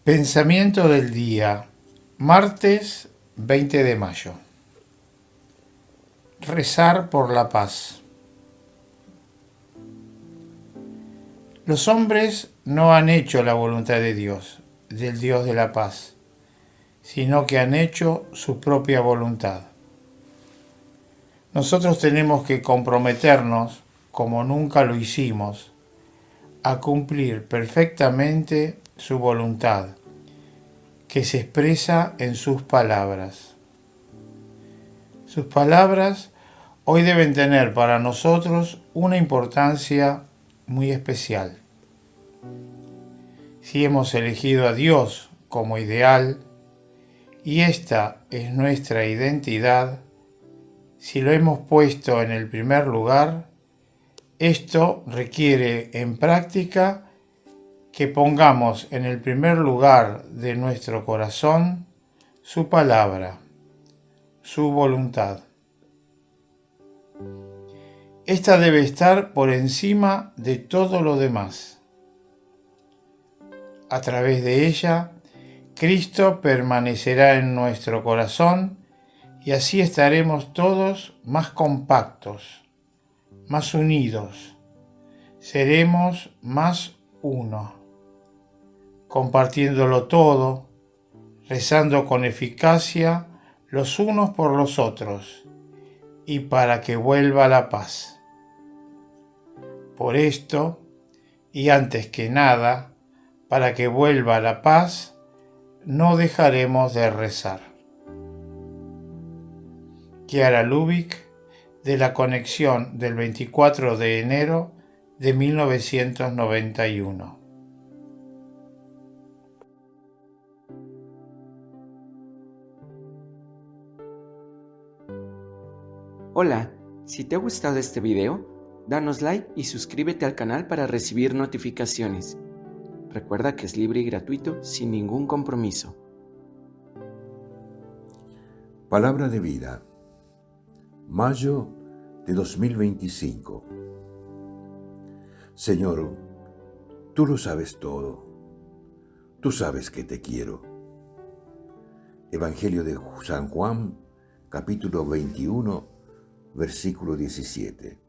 Pensamiento del día, martes 20 de mayo. Rezar por la paz. Los hombres no han hecho la voluntad de Dios, del Dios de la paz, sino que han hecho su propia voluntad. Nosotros tenemos que comprometernos, como nunca lo hicimos, a cumplir perfectamente su voluntad, que se expresa en sus palabras. Sus palabras hoy deben tener para nosotros una importancia muy especial. Si hemos elegido a Dios como ideal y esta es nuestra identidad, si lo hemos puesto en el primer lugar, esto requiere en práctica que pongamos en el primer lugar de nuestro corazón su palabra, su voluntad. Esta debe estar por encima de todo lo demás. A través de ella, Cristo permanecerá en nuestro corazón y así estaremos todos más compactos, más unidos. Seremos más uno, compartiéndolo todo, rezando con eficacia los unos por los otros y para que vuelva la paz. Por esto, y antes que nada, para que vuelva la paz, no dejaremos de rezar. Chiara Lubich, de la conexión del 24 de enero de 1991. Hola, si te ha gustado este video, danos like y suscríbete al canal para recibir notificaciones. Recuerda que es libre y gratuito sin ningún compromiso. Palabra de vida, mayo de 2025. Señor, tú lo sabes todo. Tú sabes que te quiero. Evangelio de San Juan, capítulo 21, versículo 17.